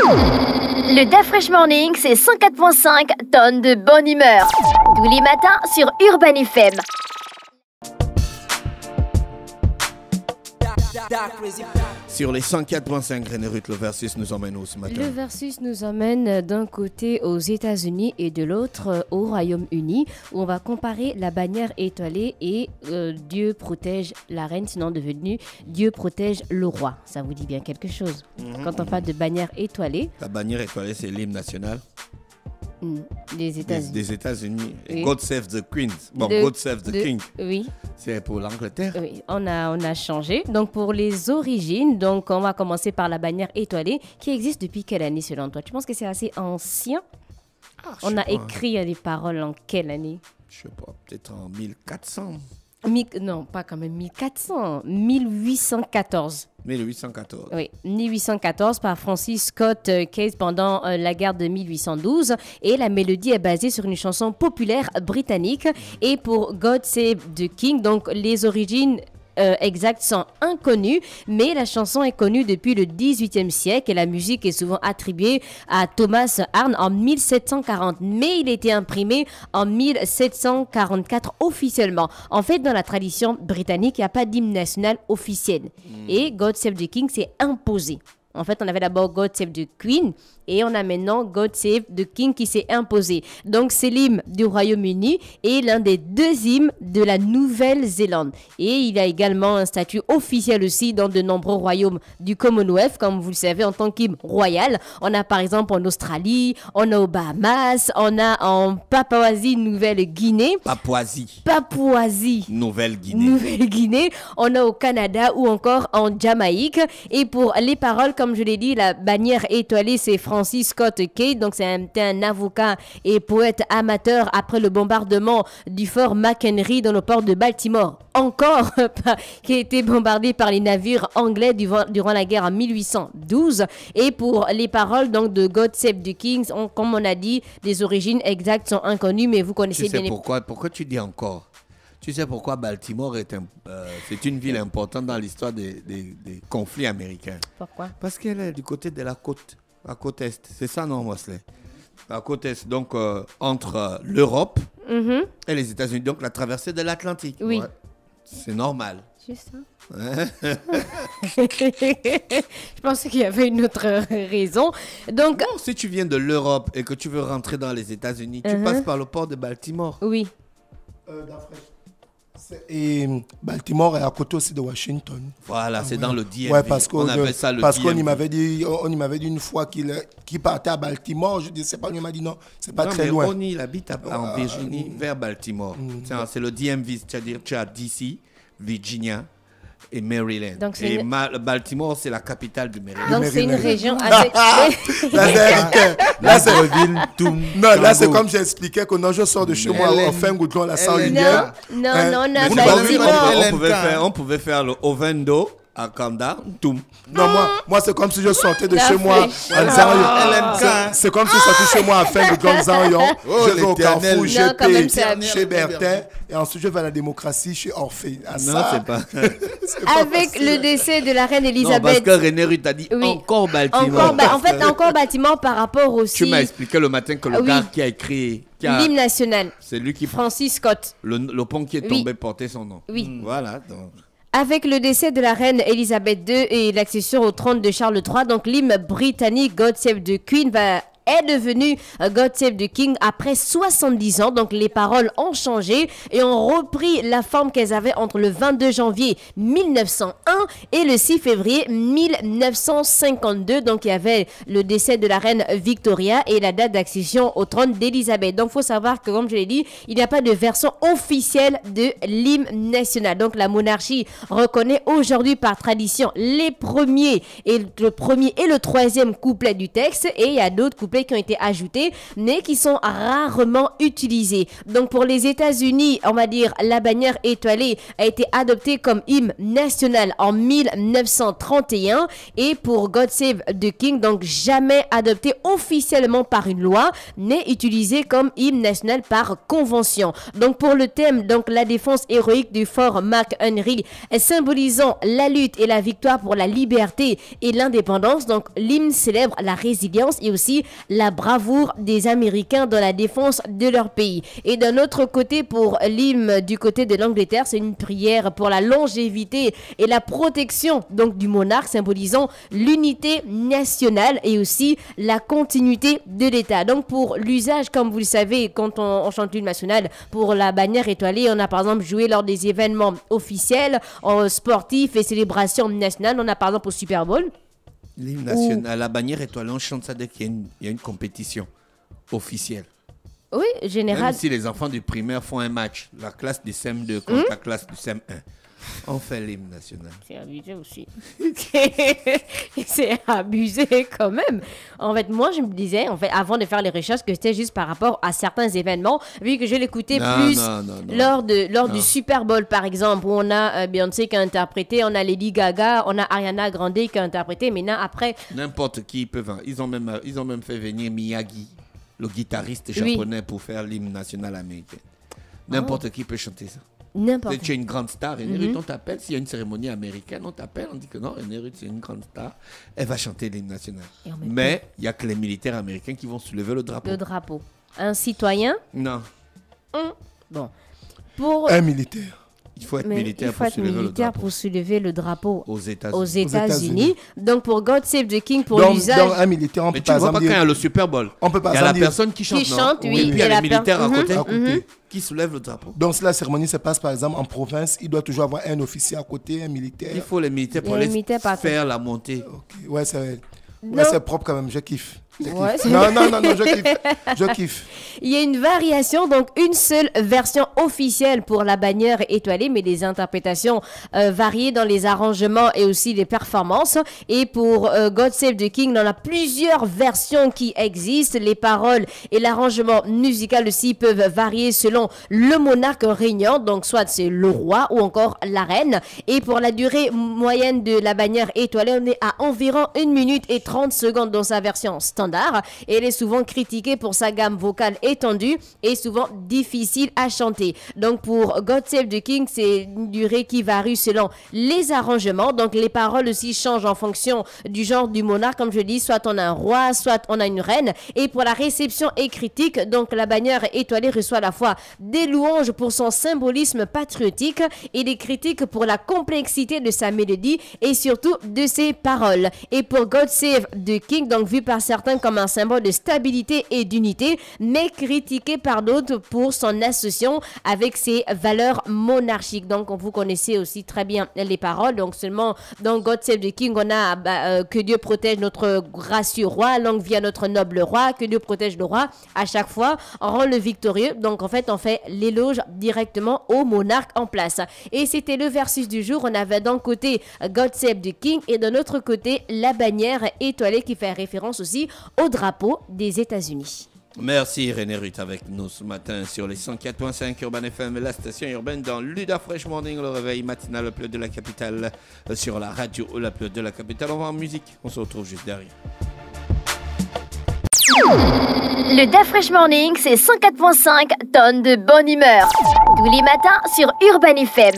Le Da Fresh Morning, c'est 104.5 tonnes de bonne humeur. Tous les matins sur Urban FM. Sur les 104.5, René Ruth, le versus nous emmène où ce matin? Le versus nous emmène d'un côté aux États-Unis et de l'autre au Royaume-Uni, où on va comparer la bannière étoilée et Dieu protège la reine, sinon devenu Dieu protège le roi. Ça vous dit bien quelque chose? Quand on parle de bannière étoilée. La bannière étoilée, c'est l'hymne national des États-Unis. Des États-Unis. Oui. God Save the Queen. Bon, God Save the King. Oui. C'est pour l'Angleterre. Oui, on a changé. Donc, pour les origines, donc on va commencer par la bannière étoilée qui existe depuis quelle année selon toi? Tu penses que c'est assez ancien? On a écrit les paroles en quelle année? Je sais pas, peut-être en 1400. Non, pas quand même 1400, 1814. 1814. Oui, 1814 par Francis Scott Case pendant la guerre de 1812. Et la mélodie est basée sur une chanson populaire britannique. Et pour God Save the King, donc les origines exactes sont inconnues, mais la chanson est connue depuis le XVIIIe siècle et la musique est souvent attribuée à Thomas Arne en 1740, mais il a été imprimé en 1744 officiellement. En fait, dans la tradition britannique, il n'y a pas d'hymne national officiel et God Save the King s'est imposé. En fait, on avait d'abord God Save the Queen et on a maintenant God Save the King qui s'est imposé. Donc, c'est l'hymne du Royaume-Uni et l'un des deux hymnes de la Nouvelle-Zélande. Et il a également un statut officiel aussi dans de nombreux royaumes du Commonwealth, comme vous le savez, en tant qu'hymne royal. On a par exemple en Australie, on a aux Bahamas, on a en Papouasie-Nouvelle-Guinée. Papouasie. Nouvelle-Guinée. On a au Canada ou encore en Jamaïque. Et pour les paroles, comme je l'ai dit, la bannière étoilée, c'est Francis Scott Key. Donc, c'est un avocat et poète amateur après le bombardement du fort McHenry dans le port de Baltimore. Encore, qui a été bombardé par les navires anglais durant la guerre en 1812. Et pour les paroles donc, de God Save the King, comme on a dit, les origines exactes sont inconnues, mais vous connaissez bien. Pourquoi tu dis encore? Tu sais pourquoi Baltimore c'est une ville importante dans l'histoire des conflits américains? Pourquoi? Parce qu'elle est du côté de la côte est. C'est ça, non, Mosley? La côte est, donc entre l'Europe et les États-Unis, donc la traversée de l'Atlantique. Oui. Ouais. C'est normal. Juste ça. Je pensais qu'il y avait une autre raison. Donc, non, si tu viens de l'Europe et que tu veux rentrer dans les États-Unis, tu passes par le port de Baltimore. Oui. Et Baltimore est à côté aussi de Washington. Voilà, c'est dans le DMV. Ouais, parce qu'on m'avait dit une fois qu'il partait à Baltimore. Je dis, c'est pas lui, il m'a dit non, c'est pas très loin. Il habite en Virginie, vers Baltimore. C'est le DMV, c'est-à-dire tu as DC, Virginia et Maryland. Donc, Baltimore, c'est la capitale du Maryland. Donc, c'est une région avec... Là, c'est comme j'ai expliqué que non, je sors de chez moi en fin goudron, la Saint-Lumière. Non, on pouvait faire le Ovendo à Kanda. Non, moi c'est comme si je sortais de chez moi à Zarion. C'est comme si je sortais chez moi à fin de Grand Zarion. Je vais au Carrefour, chez Bertin. Et ensuite, je vais à la démocratie chez Orphée. Non, c'est pas. Avec le décès de la reine Elisabeth. Non, parce que René Ruth a dit encore Baltimore. En fait, encore Baltimore par rapport aussi. Tu m'as expliqué le matin que le gars qui a écrit l'hymne national. C'est lui qui. Francis Scott. Le pont qui est tombé portait son nom. Oui. Voilà. Donc. Avec le décès de la reine Elisabeth II et l'accession au trône de Charles III, donc l'hymne britannique God Save the Queen est devenu God Save the King après 70 ans. Donc les paroles ont changé et ont repris la forme qu'elles avaient entre le 22 janvier 1901 et le 6 février 1952. Donc il y avait le décès de la reine Victoria et la date d'accession au trône d'Elisabeth. Donc il faut savoir que, comme je l'ai dit, il n'y a pas de version officielle de l'hymne national. Donc la monarchie reconnaît aujourd'hui par tradition le premier et le troisième couplet du texte, et il y a d'autres couplets couplets qui ont été ajoutés, mais qui sont rarement utilisés. Donc pour les États-Unis, on va dire la bannière étoilée a été adoptée comme hymne national en 1931 et pour God Save the King, donc jamais adopté officiellement par une loi, mais utilisé comme hymne national par convention. Donc pour le thème, donc la défense héroïque du fort McHenry, symbolisant la lutte et la victoire pour la liberté et l'indépendance, donc l'hymne célèbre la résilience et aussi la bravoure des Américains dans la défense de leur pays. Et d'un autre côté, pour l'hymne du côté de l'Angleterre, c'est une prière pour la longévité et la protection donc du monarque, symbolisant l'unité nationale et aussi la continuité de l'État. Donc pour l'usage, comme vous le savez, quand on chante l'hymne national, pour la bannière étoilée, on a par exemple joué lors des événements officiels, sportifs et célébrations nationales. On a par exemple au Super Bowl. L'hymne national, la bannière étoilée, on chante ça dès qu'il y a une compétition officielle. Oui, général. Même si les enfants du primaire font un match, la classe du CM2 contre la classe du CM1, on fait l'hymne national. C'est abusé aussi. C'est abusé quand même. En fait, moi, je me disais, en fait, avant de faire les recherches, que c'était juste par rapport à certains événements, vu que je l'écoutais plus lors du Super Bowl, par exemple, où on a Beyoncé qui a interprété, on a Lady Gaga, on a Ariana Grande qui a interprété, mais là, après... N'importe qui peut... Ils ont même fait venir Miyagi, le guitariste japonais, pour faire l'hymne national américain. N'importe qui peut chanter ça. N'importe. Tu es une grande star, René Ruth, on t'appelle. S'il y a une cérémonie américaine, on t'appelle, on dit que non, René Ruth, c'est une grande star. Elle va chanter l'hymne national. Mais il n'y a que les militaires américains qui vont soulever le drapeau. Le drapeau. Un citoyen? Non. Bon. Pour... Un militaire. Il faut être militaire pour soulever le drapeau aux États-Unis. Donc pour God Save the King, pour l'usage... Donc un militaire, on peut pas... Mais tu vois pas quand il y a le Super Bowl. On peut pas. Il y a la personne qui chante, oui. Et puis il y a les militaires à côté qui soulèvent le drapeau. Donc si la cérémonie se passe par exemple en province, il doit toujours avoir un officier à côté, un militaire. Il faut les militaires pour faire la montée. Okay. Ouais, c'est propre quand même, je kiffe. Ouais, non, je kiffe. Il y a une variation, donc une seule version officielle pour la bannière étoilée, mais des interprétations variées dans les arrangements et aussi les performances. Et pour God Save the King, on a plusieurs versions qui existent. Les paroles et l'arrangement musical aussi peuvent varier selon le monarque régnant, donc soit c'est le roi ou encore la reine. Et pour la durée moyenne de la bannière étoilée, on est à environ 1 minute et 30 secondes dans sa version standard. Et elle est souvent critiquée pour sa gamme vocale étendue et souvent difficile à chanter. Donc pour God Save the King, c'est une durée qui varie selon les arrangements. Donc les paroles aussi changent en fonction du genre du monarque, comme je dis, soit on a un roi, soit on a une reine. Et pour la réception et critique, donc la bannière étoilée reçoit à la fois des louanges pour son symbolisme patriotique et des critiques pour la complexité de sa mélodie et surtout de ses paroles. Et pour God Save the King, donc vu par certains comme un symbole de stabilité et d'unité, mais critiqué par d'autres pour son association avec ses valeurs monarchiques. Donc, vous connaissez aussi très bien les paroles. Donc, seulement dans God Save the King, on a que Dieu protège notre gracieux roi, longue vie à notre noble roi, que Dieu protège le roi. À chaque fois, on rend le victorieux. Donc, en fait, on fait l'éloge directement au monarque en place. Et c'était le versus du jour. On avait d'un côté God Save the King et d'un autre côté la bannière étoilée qui fait référence aussi au drapeau des États-Unis. Merci René Ruth avec nous ce matin sur les 104.5 Urban FM, la station urbaine dans Luda Fresh Morning, le réveil matinal le plus de la capitale sur la radio la plus de la capitale. On va en musique, on se retrouve juste derrière. Le Da Fresh Morning, c'est 104.5 tonnes de bonne humeur. Tous les matins sur Urban FM.